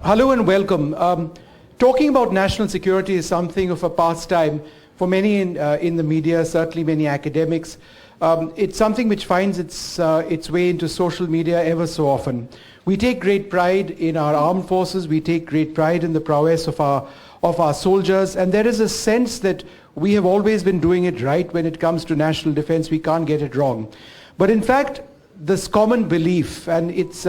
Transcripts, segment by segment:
Hello and welcome. Talking about national security is something of a pastime for many in the media, certainly many academics. It's something which finds its way into social media ever so often. We take great pride in our armed forces. We take great pride in the prowess of our soldiers. And there is a sense that we have always been doing it right when it comes to national defense. We can't get it wrong. But in fact, this common belief, and it's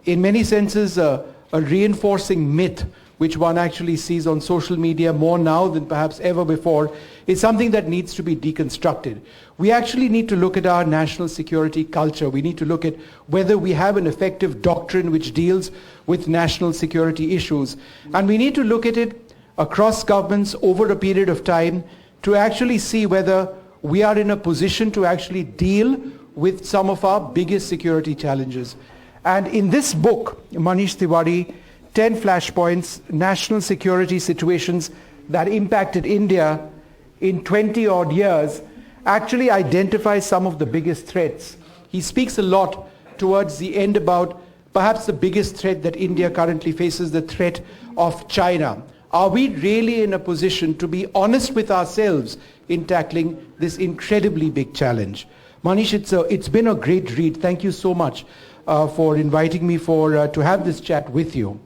in many senses a reinforcing myth, which one actually sees on social media more now than perhaps ever before, is something that needs to be deconstructed. We actually need to look at our national security culture. We need to look at whether we have an effective doctrine which deals with national security issues. And we need to look at it across governments over a period of time to actually see whether we are in a position to actually deal with some of our biggest security challenges. And in this book, Manish Tiwari, 10 Flashpoints, National Security Situations that Impacted India in 20 odd years, actually identifies some of the biggest threats. He speaks a lot towards the end about perhaps the biggest threat that India currently faces, the threat of China. Are we really in a position to be honest with ourselves in tackling this incredibly big challenge? Manish, it's been a great read. Thank you so much for inviting me to have this chat with you.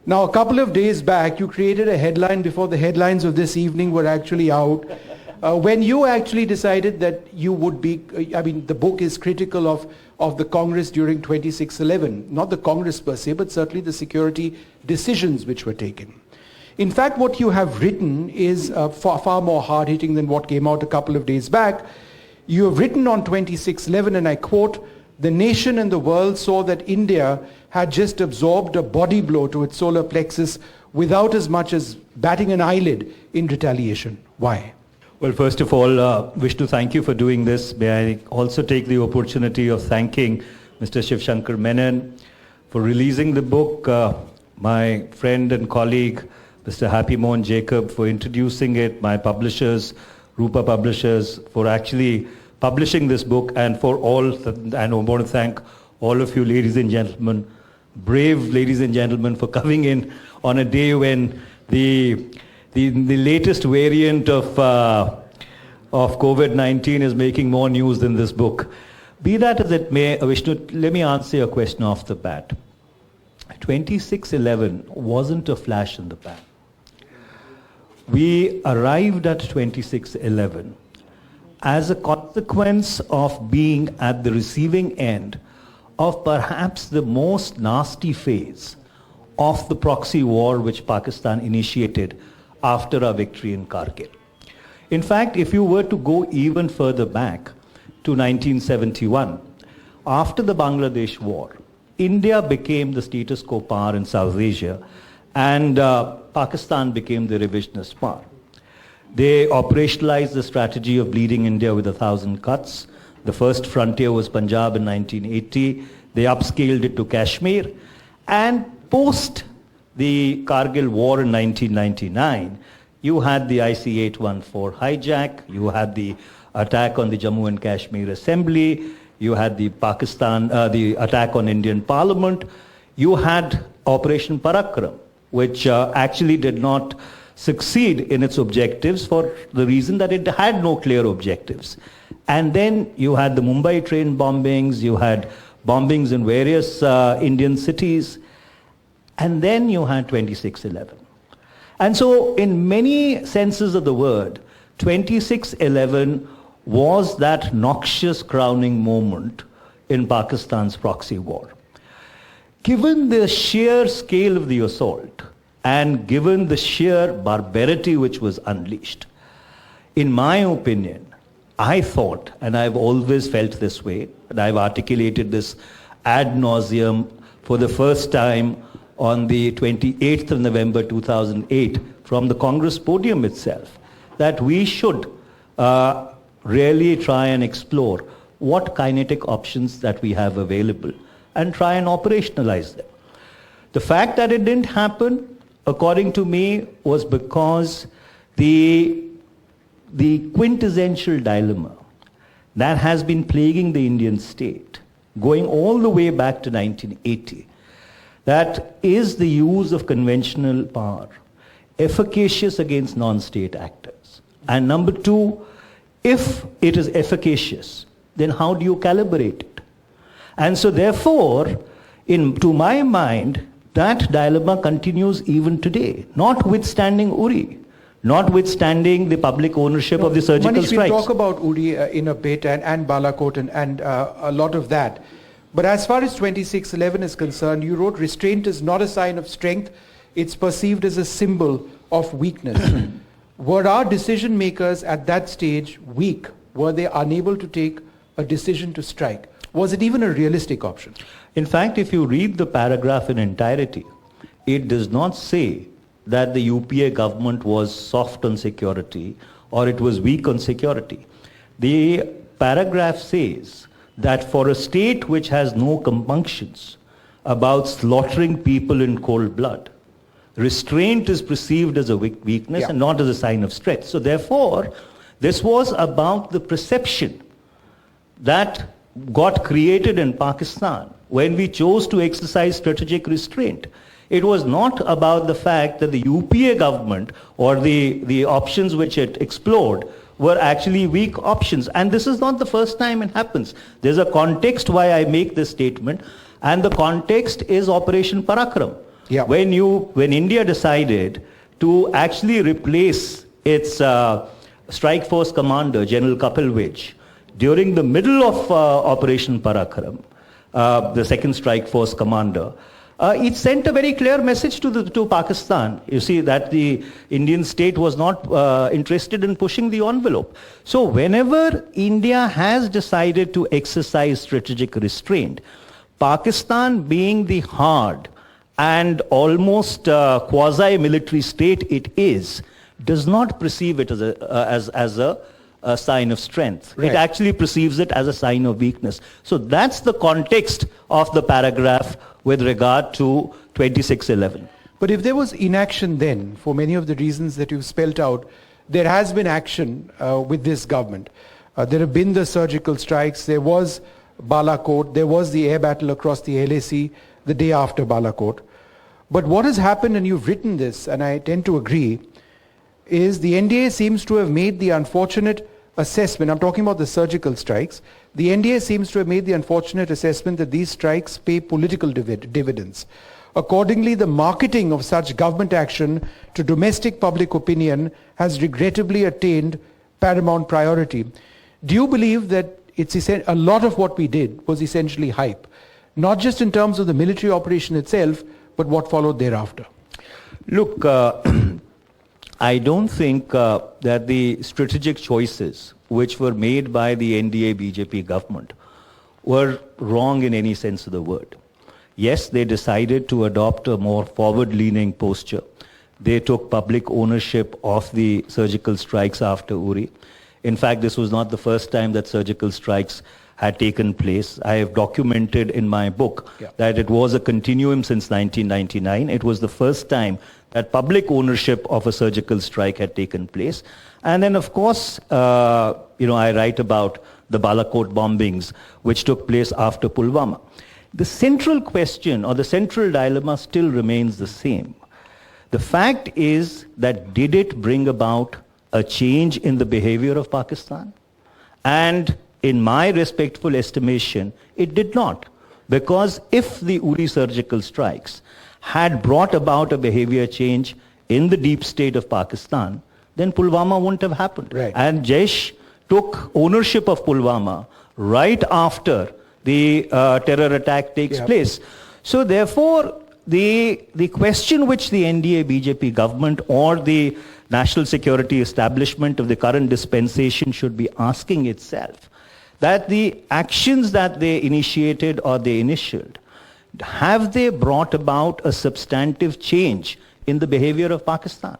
Now, a couple of days back, you created a headline before the headlines of this evening were actually out. When you actually decided that you would be, the book is critical of the Congress during 2611. Not the Congress per se, but certainly the security decisions which were taken. In fact, what you have written is far more hard-hitting than what came out a couple of days back. You have written on 2611, and I quote, "The nation and the world saw that India had just absorbed a body blow to its solar plexus without as much as batting an eyelid in retaliation." Why? Well, first of all, Vishnu, thank you for doing this. May I also take the opportunity of thanking Mr. Shiv Shankar Menon for releasing the book, my friend and colleague, Mr. Happy Mohan Jacob, for introducing it, my publishers, Rupa Publishers, for actually publishing this book, and for all, and I want to thank all of you ladies and gentlemen, brave ladies and gentlemen, for coming in on a day when the latest variant of COVID-19 is making more news than this book. Be that as it may, Vishnu, let me answer your question off the bat. 2611 wasn't a flash in the pan. We arrived at 2611 as a consequence of being at the receiving end of perhaps the most nasty phase of the proxy war which Pakistan initiated after our victory in Kargil. In fact, if you were to go even further back to 1971, after the Bangladesh war, India became the status quo power in South Asia, and Pakistan became the revisionist power. They operationalized the strategy of bleeding India with 1,000 cuts. The first frontier was Punjab in 1980. They upscaled it to Kashmir. And post the Kargil war in 1999, you had the IC-814 hijack, you had the attack on the Jammu and Kashmir Assembly, you had the attack on Indian Parliament, you had Operation Parakram, which actually did not succeed in its objectives for the reason that it had no clear objectives. And then you had the Mumbai train bombings, you had bombings in various Indian cities, and then you had 2611. And so in many senses of the word, 2611 was that noxious crowning moment in Pakistan's proxy war. Given the sheer scale of the assault, and given the sheer barbarity which was unleashed, in my opinion, I thought, and I've always felt this way, and I've articulated this ad nauseum for the first time on the 28th of November 2008 from the Congress podium itself, that we should really try and explore what kinetic options that we have available and try and operationalize them. The fact that it didn't happen, according to me, was because the quintessential dilemma that has been plaguing the Indian state, going all the way back to 1980, that is the use of conventional power efficacious against non-state actors? And number two, if it is efficacious, then how do you calibrate it? And so therefore, to my mind, that dilemma continues even today, notwithstanding Uri, notwithstanding the public ownership of the surgical Manish, strikes. we'll talk about Uri in a bit and Balakot and a lot of that. But as far as 2611 is concerned, you wrote, restraint is not a sign of strength, it's perceived as a symbol of weakness. Were our decision makers at that stage weak? Were they unable to take a decision to strike? Was it even a realistic option? In fact, if you read the paragraph in entirety, it does not say that the UPA government was soft on security or it was weak on security. The paragraph says that for a state which has no compunctions about slaughtering people in cold blood, restraint is perceived as a weakness and not as a sign of strength. So therefore, this was about the perception that got created in Pakistan when we chose to exercise strategic restraint. It was not about the fact that the UPA government or the options which it explored were actually weak options. And this is not the first time it happens. There's a context why I make this statement, and the context is Operation Parakram. Yeah. When India decided to actually replace its strike force commander, General Kapil Vij, during the middle of Operation Parakram, the second strike force commander, it sent a very clear message to Pakistan. You see that the Indian state was not interested in pushing the envelope. So whenever India has decided to exercise strategic restraint, Pakistan being the hard and almost quasi-military state it is, does not perceive it as a sign of strength. Right. It actually perceives it as a sign of weakness. So that's the context of the paragraph with regard to 2611. But if there was inaction then, for many of the reasons that you've spelt out, there has been action with this government. There have been the surgical strikes, there was Balakot, there was the air battle across the LAC the day after Balakot. But what has happened, and you've written this, and I tend to agree, is the NDA seems to have made the unfortunate assessment, I'm talking about the surgical strikes, the NDA seems to have made the unfortunate assessment that these strikes pay political dividends. Accordingly, the marketing of such government action to domestic public opinion has regrettably attained paramount priority. Do you believe that a lot of what we did was essentially hype, not just in terms of the military operation itself, but what followed thereafter? Look, I don't think that the strategic choices which were made by the NDA-BJP government were wrong in any sense of the word. Yes, they decided to adopt a more forward-leaning posture. They took public ownership of the surgical strikes after Uri. In fact, this was not the first time that surgical strikes had taken place. I have documented in my book that it was a continuum since 1999. It was the first time that public ownership of a surgical strike had taken place. And then, of course, I write about the Balakot bombings, which took place after Pulwama. The central question or the central dilemma still remains the same. The fact is that did it bring about a change in the behavior of Pakistan? And in my respectful estimation, it did not. Because if the Uri surgical strikes had brought about a behavior change in the deep state of Pakistan, then Pulwama wouldn't have happened. Right. And Jaish took ownership of Pulwama right after the terror attack takes place. So therefore, the question which the NDA-BJP government or the national security establishment of the current dispensation should be asking itself, that the actions that they initiated or they initialed, have they brought about a substantive change in the behavior of Pakistan?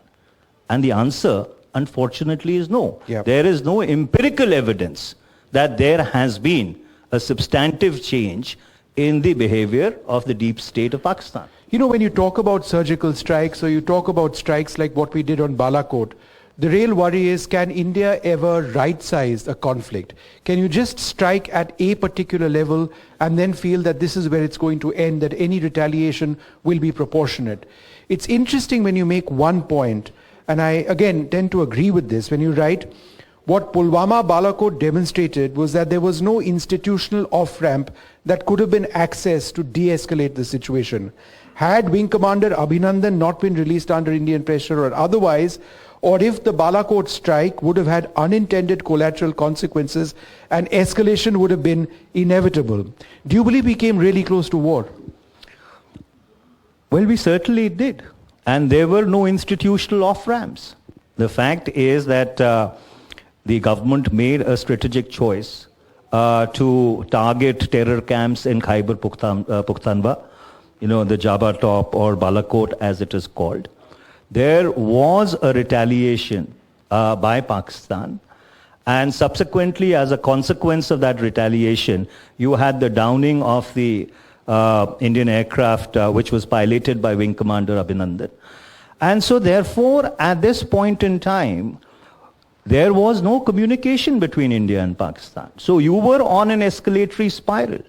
And the answer, unfortunately, is no. Yep. There is no empirical evidence that there has been a substantive change in the behavior of the deep state of Pakistan. You know, when you talk about surgical strikes or you talk about strikes like what we did on Balakot, The real worry is, can India ever right-size a conflict? Can you just strike at a particular level and then feel that this is where it's going to end, that any retaliation will be proportionate? It's interesting when you make one point, and I again tend to agree with this, when you write, what Pulwama Balakot demonstrated was that there was no institutional off-ramp that could have been accessed to de-escalate the situation. Had Wing Commander Abhinandan not been released under Indian pressure or otherwise, or if the Balakot strike would have had unintended collateral consequences and escalation would have been inevitable. Do you believe we came really close to war? Well, we certainly did. And there were no institutional off-ramps. The fact is that the government made a strategic choice to target terror camps in Khyber Pakhtunkhwa, the Jabba Top or Balakot as it is called. There was a retaliation by Pakistan, and subsequently, as a consequence of that retaliation, you had the downing of the Indian aircraft which was piloted by Wing Commander Abhinandan. And so therefore, at this point in time, there was no communication between India and Pakistan. So you were on an escalatory spiral.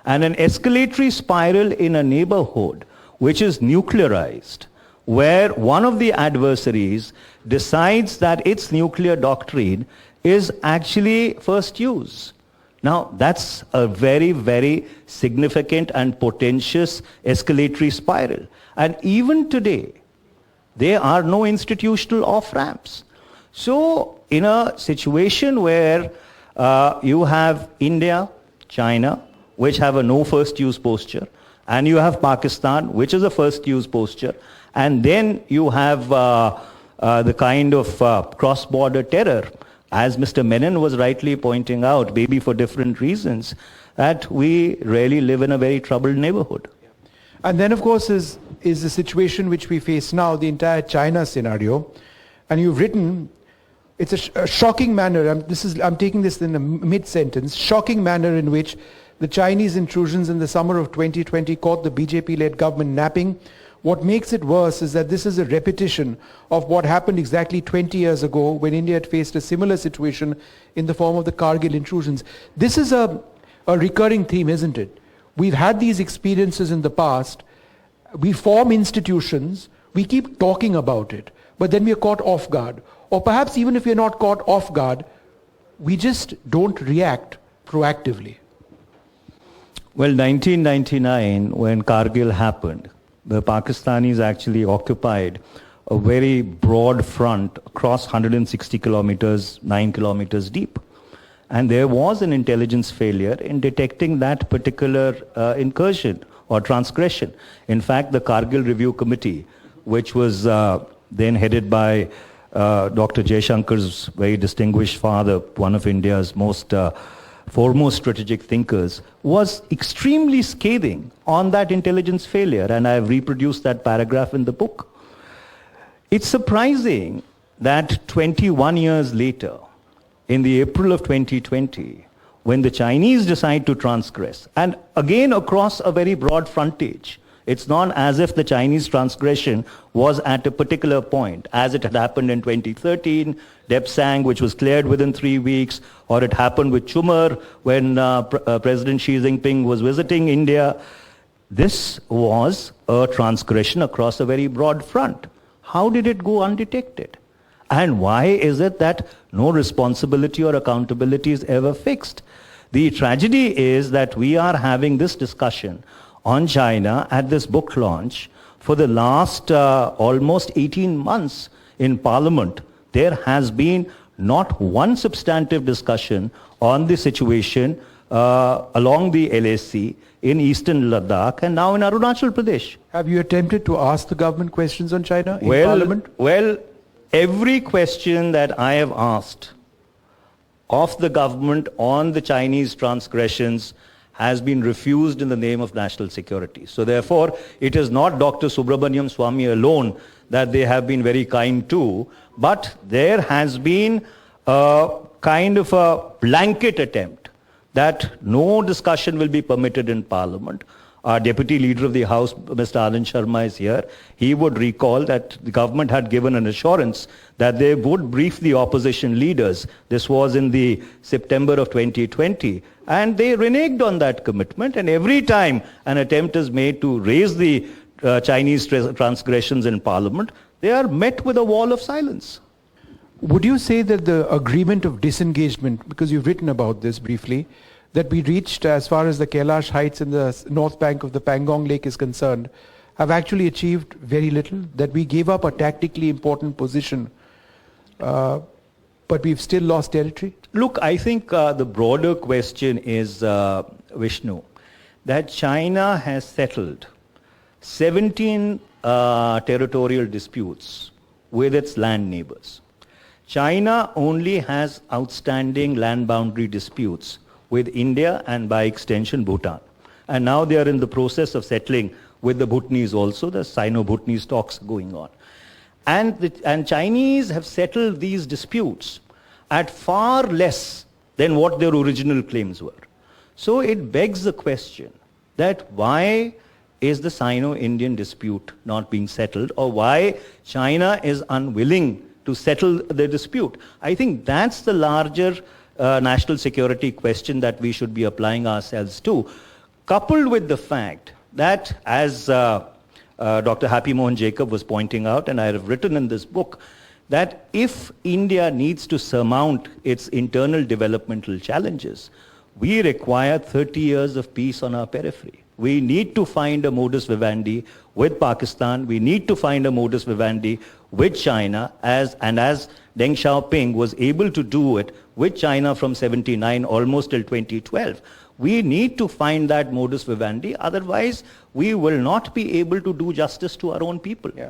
And an escalatory spiral in a neighborhood which is nuclearized, where one of the adversaries decides that its nuclear doctrine is actually first use. Now, that's a very, very significant and potentious escalatory spiral. And even today, there are no institutional off-ramps. So, in a situation where you have India, China, which have a no first use posture, and you have Pakistan, which is a first use posture, and then you have the kind of cross-border terror, as Mr. Menon was rightly pointing out, maybe for different reasons, that we really live in a very troubled neighborhood. And then, of course, is the situation which we face now, the entire China scenario. And you've written, it's a shocking manner, I'm taking this in a mid-sentence, shocking manner in which the Chinese intrusions in the summer of 2020 caught the BJP-led government napping. What makes it worse is that this is a repetition of what happened exactly 20 years ago when India had faced a similar situation in the form of the Kargil intrusions. This is a recurring theme, isn't it? We've had these experiences in the past. We form institutions. We keep talking about it. But then we are caught off guard. Or perhaps even if we are not caught off guard, we just don't react proactively. Well, 1999, when Kargil happened, the Pakistanis actually occupied a very broad front across 160 kilometers, 9 kilometers deep. And there was an intelligence failure in detecting that particular incursion or transgression. In fact, the Kargil Review Committee, which was then headed by Dr. Jaishankar's very distinguished father, one of India's most foremost strategic thinkers, was extremely scathing on that intelligence failure, and I have reproduced that paragraph in the book. It's surprising that 21 years later, in the April of 2020, when the Chinese decide to transgress, and again across a very broad frontage, it's not as if the Chinese transgression was at a particular point, as it had happened in 2013, Depsang, which was cleared within 3 weeks, or it happened with Chumar when President Xi Jinping was visiting India. This was a transgression across a very broad front. How did it go undetected? And why is it that no responsibility or accountability is ever fixed? The tragedy is that we are having this discussion on China at this book launch for the last almost 18 months in Parliament. There has been not one substantive discussion on the situation along the LAC in eastern Ladakh and now in Arunachal Pradesh. Have you attempted to ask the government questions on China in Parliament? Well, every question that I have asked of the government on the Chinese transgressions has been refused in the name of national security. So therefore, it is not Dr. Subramaniam Swamy alone that they have been very kind to, but there has been a kind of a blanket attempt that no discussion will be permitted in Parliament Our Deputy Leader of the House, Mr. Anand Sharma, is here. He would recall that the government had given an assurance that they would brief the opposition leaders. This was in the September of 2020. And they reneged on that commitment. And every time an attempt is made to raise the Chinese transgressions in Parliament, they are met with a wall of silence. Would you say that the agreement of disengagement, because you've written about this briefly, that we reached as far as the Kailash Heights in the north bank of the Pangong Lake is concerned, have actually achieved very little, that we gave up a tactically important position, but we've still lost territory? Look, I think the broader question is, Vishnu, that China has settled 17 territorial disputes with its land neighbors. China only has outstanding land boundary disputes with India and by extension Bhutan. And now they are in the process of settling with the Bhutanese also, the Sino-Bhutanese talks going on. And Chinese have settled these disputes at far less than what their original claims were. So it begs the question that why is the Sino-Indian dispute not being settled, or why China is unwilling to settle the dispute? I think that's the larger national security question that we should be applying ourselves to, coupled with the fact that, as Dr. Happy Mohan Jacob was pointing out, and I have written in this book, that if India needs to surmount its internal developmental challenges, we require 30 years of peace on our periphery. We need to find a modus vivendi with Pakistan. We need to find a modus vivendi with China, as Deng Xiaoping was able to do it with China from 79 almost till 2012. We need to find that modus vivendi, otherwise we will not be able to do justice to our own people. Yeah.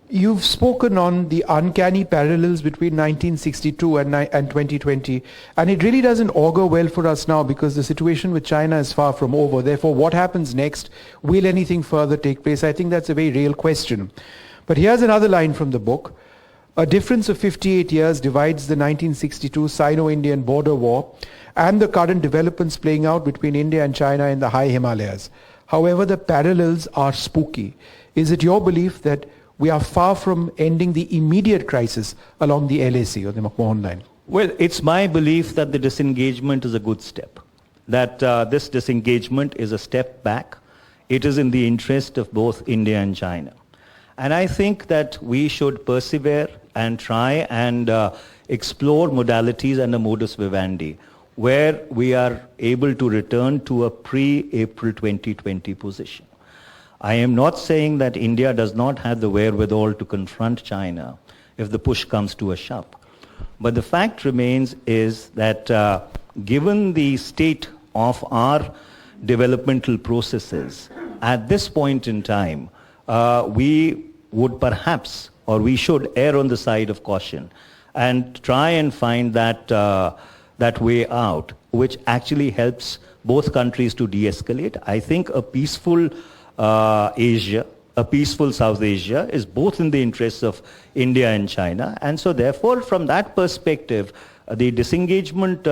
You've spoken on the uncanny parallels between 1962 and 2020, and it really doesn't augur well for us now, because the situation with China is far from over. Therefore, what happens next? Will anything further take place? I think that's a very real question. But here's another line from the book. A difference of 58 years divides the 1962 Sino-Indian border war and the current developments playing out between India and China in the high Himalayas. However, the parallels are spooky. Is it your belief that we are far from ending the immediate crisis along the LAC or the McMahon line? Well, it's my belief that the disengagement is a good step, that this disengagement is a step back. It is in the interest of both India and China. And I think that we should persevere and try and explore modalities and a modus vivendi where we are able to return to a pre-April 2020 position. I am not saying that India does not have the wherewithal to confront China if the push comes to a shove. But the fact remains is that given the state of our developmental processes, at this point in time, we would perhaps, or we should err on the side of caution and try and find that way out, which actually helps both countries to de-escalate. I think a peaceful Asia, a peaceful South Asia is both in the interests of India and China. And so therefore, from that perspective, the disengagement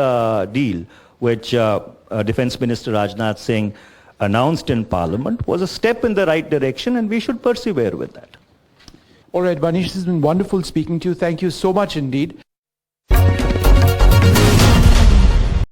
deal, which Defense Minister Rajnath Singh announced in Parliament, was a step in the right direction, and we should persevere with that. All right, Manish, this has been wonderful speaking to you. Thank you so much indeed.